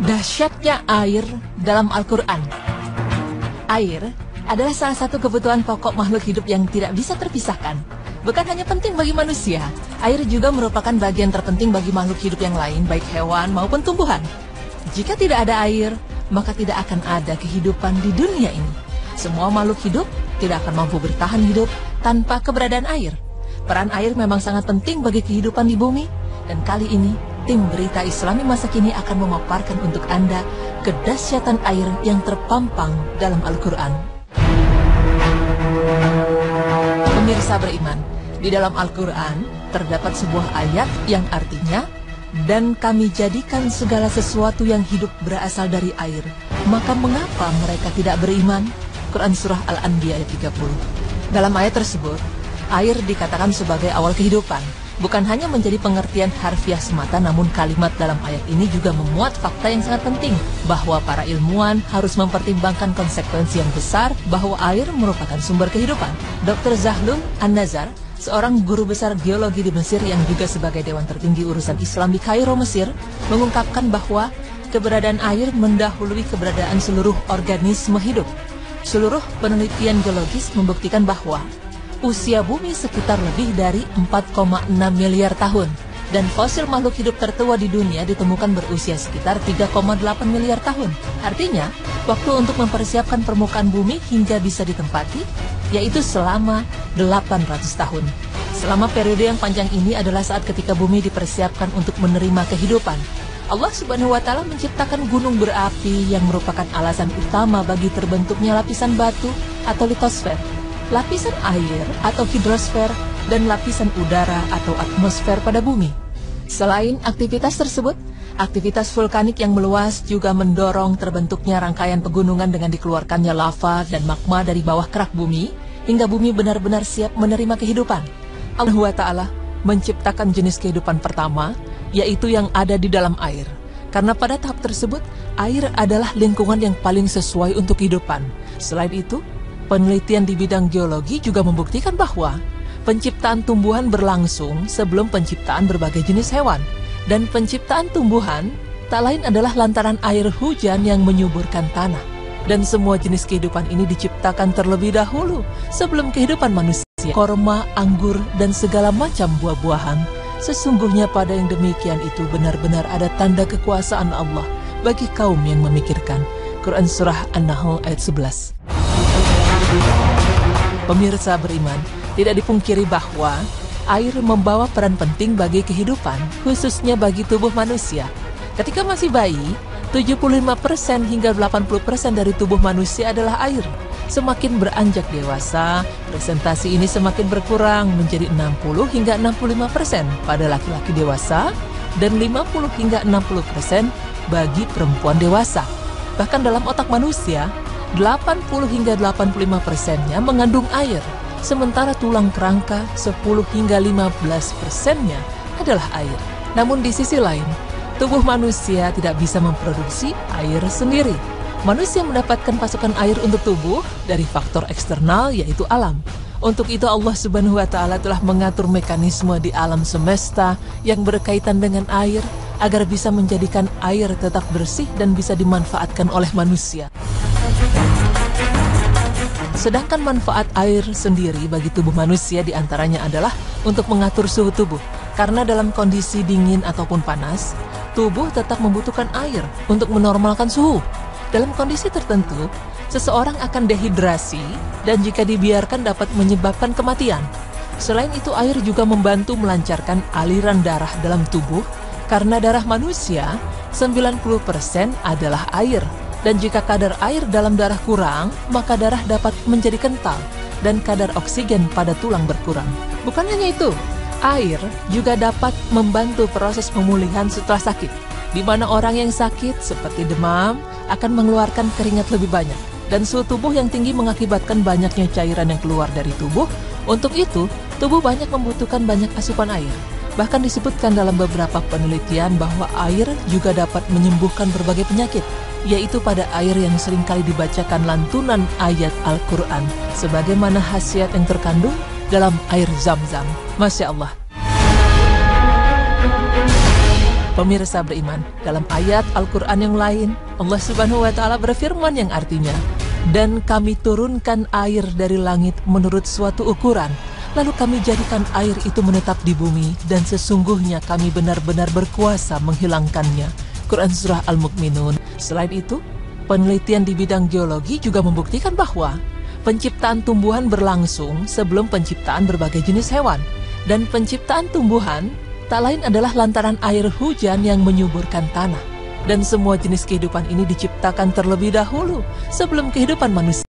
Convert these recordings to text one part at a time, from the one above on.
Dahsyatnya air dalam Al-Quran. Air adalah salah satu kebutuhan pokok makhluk hidup yang tidak bisa terpisahkan. Bukan hanya penting bagi manusia, air juga merupakan bagian terpenting bagi makhluk hidup yang lain, baik hewan maupun tumbuhan. Jika tidak ada air, maka tidak akan ada kehidupan di dunia ini. Semua makhluk hidup tidak akan mampu bertahan hidup tanpa keberadaan air. Peran air memang sangat penting bagi kehidupan di bumi, dan kali ini tim Berita Islami Masa Kini akan memaparkan untuk Anda kedahsyatan air yang terpampang dalam Al-Quran. Pemirsa beriman, di dalam Al-Quran terdapat sebuah ayat yang artinya, dan kami jadikan segala sesuatu yang hidup berasal dari air, maka mengapa mereka tidak beriman? Quran Surah Al-Anbiya ayat 30. Dalam ayat tersebut, air dikatakan sebagai awal kehidupan. Bukan hanya menjadi pengertian harfiah semata, namun kalimat dalam ayat ini juga memuat fakta yang sangat penting, bahwa para ilmuwan harus mempertimbangkan konsekuensi yang besar bahwa air merupakan sumber kehidupan. Dr. Zahlun An-Nazar, seorang guru besar geologi di Mesir yang juga sebagai Dewan Tertinggi Urusan Islam di Kairo, Mesir, mengungkapkan bahwa keberadaan air mendahului keberadaan seluruh organisme hidup. Seluruh penelitian geologis membuktikan bahwa usia bumi sekitar lebih dari 4,6 miliar tahun, dan fosil makhluk hidup tertua di dunia ditemukan berusia sekitar 3,8 miliar tahun. Artinya, waktu untuk mempersiapkan permukaan bumi hingga bisa ditempati, yaitu selama 800 tahun. Selama periode yang panjang ini adalah saat ketika bumi dipersiapkan untuk menerima kehidupan. Allah Subhanahu wa Ta'ala menciptakan gunung berapi yang merupakan alasan utama bagi terbentuknya lapisan batu atau litosfer, lapisan air atau hidrosfer, dan lapisan udara atau atmosfer pada bumi. Selain aktivitas tersebut, aktivitas vulkanik yang meluas juga mendorong terbentuknya rangkaian pegunungan dengan dikeluarkannya lava dan magma dari bawah kerak bumi, hingga bumi benar-benar siap menerima kehidupan. Allah SWT menciptakan jenis kehidupan pertama, yaitu yang ada di dalam air. Karena pada tahap tersebut, air adalah lingkungan yang paling sesuai untuk kehidupan. Selain itu, penelitian di bidang geologi juga membuktikan bahwa penciptaan tumbuhan berlangsung sebelum penciptaan berbagai jenis hewan. Dan penciptaan tumbuhan tak lain adalah lantaran air hujan yang menyuburkan tanah. Dan semua jenis kehidupan ini diciptakan terlebih dahulu sebelum kehidupan manusia. Korma, anggur, dan segala macam buah-buahan. Sesungguhnya pada yang demikian itu benar-benar ada tanda kekuasaan Allah bagi kaum yang memikirkan. Quran Surah An-Nahl ayat 11. Pemirsa beriman, tidak dipungkiri bahwa air membawa peran penting bagi kehidupan, khususnya bagi tubuh manusia. Ketika masih bayi, 75% hingga 80% dari tubuh manusia adalah air. Semakin beranjak dewasa, presentasi ini semakin berkurang menjadi 60 hingga 65% pada laki-laki dewasa dan 50 hingga 60% bagi perempuan dewasa. Bahkan dalam otak manusia, 80 hingga 85%-nya mengandung air, sementara tulang kerangka 10 hingga 15%-nya adalah air. Namun di sisi lain, tubuh manusia tidak bisa memproduksi air sendiri. Manusia mendapatkan pasokan air untuk tubuh dari faktor eksternal, yaitu alam. Untuk itu Allah Subhanahu wa Ta'ala telah mengatur mekanisme di alam semesta yang berkaitan dengan air agar bisa menjadikan air tetap bersih dan bisa dimanfaatkan oleh manusia. Sedangkan manfaat air sendiri bagi tubuh manusia diantaranya adalah untuk mengatur suhu tubuh. Karena dalam kondisi dingin ataupun panas, tubuh tetap membutuhkan air untuk menormalkan suhu. Dalam kondisi tertentu, seseorang akan dehidrasi dan jika dibiarkan dapat menyebabkan kematian. Selain itu, air juga membantu melancarkan aliran darah dalam tubuh karena darah manusia 90% adalah air. Dan jika kadar air dalam darah kurang, maka darah dapat menjadi kental dan kadar oksigen pada tulang berkurang. Bukan hanya itu, air juga dapat membantu proses pemulihan setelah sakit, di mana orang yang sakit seperti demam akan mengeluarkan keringat lebih banyak, dan suhu tubuh yang tinggi mengakibatkan banyaknya cairan yang keluar dari tubuh. Untuk itu, tubuh banyak membutuhkan banyak asupan air. Bahkan disebutkan dalam beberapa penelitian bahwa air juga dapat menyembuhkan berbagai penyakit, yaitu pada air yang seringkali dibacakan lantunan ayat Al-Quran, sebagaimana khasiat yang terkandung dalam air Zam-Zam. Masya Allah. Pemirsa beriman, dalam ayat Al-Quran yang lain, Allah Subhanahu wa Ta'ala berfirman yang artinya, "Dan kami turunkan air dari langit menurut suatu ukuran, lalu kami jadikan air itu menetap di bumi, dan sesungguhnya kami benar-benar berkuasa menghilangkannya." Quran Surah Al-Mu'minun. Selain itu, penelitian di bidang geologi juga membuktikan bahwa penciptaan tumbuhan berlangsung sebelum penciptaan berbagai jenis hewan. Dan penciptaan tumbuhan tak lain adalah lantaran air hujan yang menyuburkan tanah. Dan semua jenis kehidupan ini diciptakan terlebih dahulu sebelum kehidupan manusia.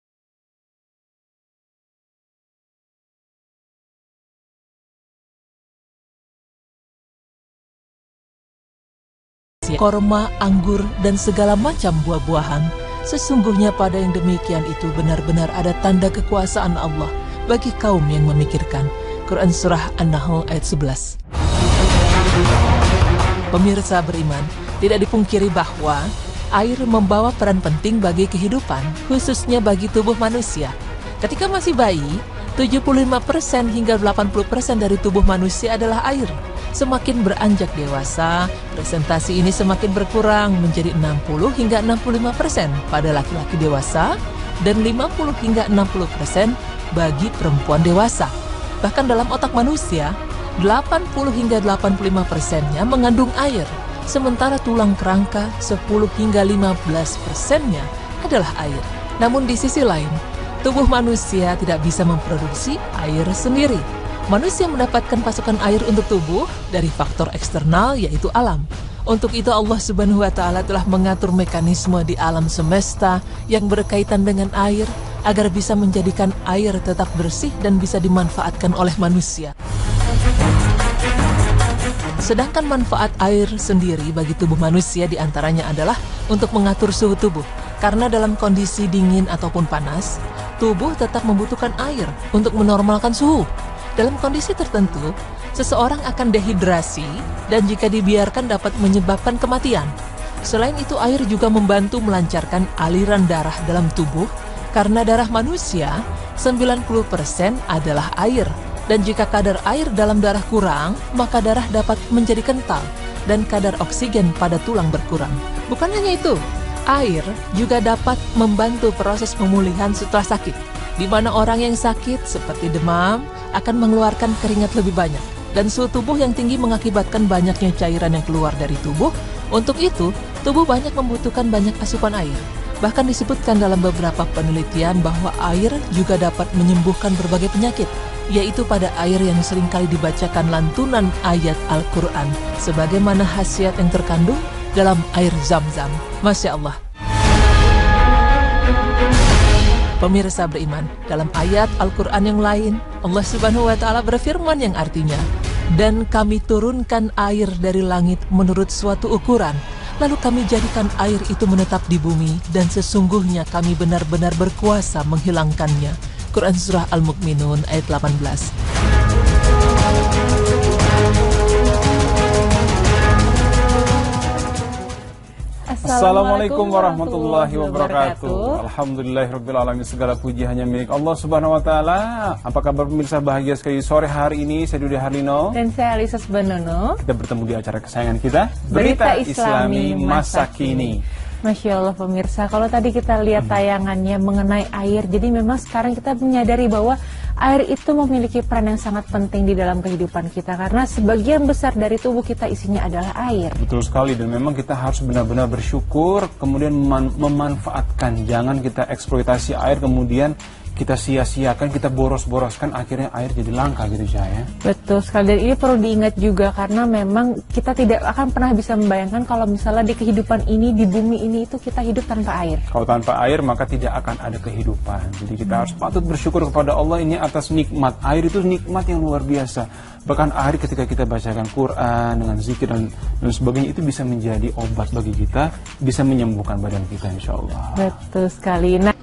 Korma, anggur, dan segala macam buah-buahan. Sesungguhnya pada yang demikian itu benar-benar ada tanda kekuasaan Allah bagi kaum yang memikirkan. Quran Surah An-Nahl ayat 11. Pemirsa beriman, tidak dipungkiri bahwa air membawa peran penting bagi kehidupan, khususnya bagi tubuh manusia. Ketika masih bayi, 75% hingga 80% dari tubuh manusia adalah air. Semakin beranjak dewasa, presentasi ini semakin berkurang menjadi 60 hingga 65% pada laki-laki dewasa dan 50 hingga 60% bagi perempuan dewasa. Bahkan dalam otak manusia, 80 hingga 85%-nya mengandung air, sementara tulang kerangka 10 hingga 15%-nya adalah air. Namun di sisi lain, tubuh manusia tidak bisa memproduksi air sendiri. Manusia mendapatkan pasokan air untuk tubuh dari faktor eksternal, yaitu alam. Untuk itu Allah Subhanahu wa Ta'ala telah mengatur mekanisme di alam semesta yang berkaitan dengan air agar bisa menjadikan air tetap bersih dan bisa dimanfaatkan oleh manusia. Sedangkan manfaat air sendiri bagi tubuh manusia diantaranya adalah untuk mengatur suhu tubuh. Karena dalam kondisi dingin ataupun panas, tubuh tetap membutuhkan air untuk menormalkan suhu. Dalam kondisi tertentu, seseorang akan dehidrasi dan jika dibiarkan dapat menyebabkan kematian. Selain itu, air juga membantu melancarkan aliran darah dalam tubuh karena darah manusia 90% adalah air. Dan jika kadar air dalam darah kurang, maka darah dapat menjadi kental dan kadar oksigen pada tulang berkurang. Bukan hanya itu, air juga dapat membantu proses pemulihan setelah sakit, di mana orang yang sakit seperti demam akan mengeluarkan keringat lebih banyak. Dan suhu tubuh yang tinggi mengakibatkan banyaknya cairan yang keluar dari tubuh. Untuk itu, tubuh banyak membutuhkan banyak asupan air. Bahkan disebutkan dalam beberapa penelitian bahwa air juga dapat menyembuhkan berbagai penyakit, yaitu pada air yang seringkali dibacakan lantunan ayat Al-Quran, sebagaimana khasiat yang terkandung dalam air Zam-Zam. Masya Allah. Pemirsa beriman, dalam ayat Al-Quran yang lain, Allah Subhanahu wa Ta'ala berfirman yang artinya, "Dan kami turunkan air dari langit menurut suatu ukuran, lalu kami jadikan air itu menetap di bumi, dan sesungguhnya kami benar-benar berkuasa menghilangkannya." Quran Surah Al-Mu'minun ayat 18. Assalamualaikum warahmatullahi wabarakatuh. Alhamdulillahirrabbilalamin. Segala puji hanya milik Allah Subhanahu wa Ta'ala. Apa kabar pemirsa bahagia sekali sore hari ini? Saya Dude Harlino dan saya Alisa Subhanono. Kita bertemu di acara kesayangan kita, Berita Islami Masa Kini. Masya Allah pemirsa, kalau tadi kita lihat tayangannya mengenai air, jadi memang sekarang kita menyadari bahwa air itu memiliki peran yang sangat penting di dalam kehidupan kita, karena sebagian besar dari tubuh kita isinya adalah air. Betul sekali, dan memang kita harus benar-benar bersyukur, kemudian memanfaatkan. Jangan kita eksploitasi air, kemudian kita sia-siakan, kita boros-boroskan, akhirnya air jadi langka gitu ya. Betul sekali, dan ini perlu diingat juga karena memang kita tidak akan pernah bisa membayangkan kalau misalnya di kehidupan ini, di bumi ini itu kita hidup tanpa air. Kalau tanpa air maka tidak akan ada kehidupan. Jadi kita harus patut bersyukur kepada Allah ini atas nikmat. Air itu nikmat yang luar biasa. Bahkan air ketika kita bacakan Quran dengan zikir dan sebagainya itu bisa menjadi obat bagi kita, bisa menyembuhkan badan kita insya Allah. Betul sekali. Nah,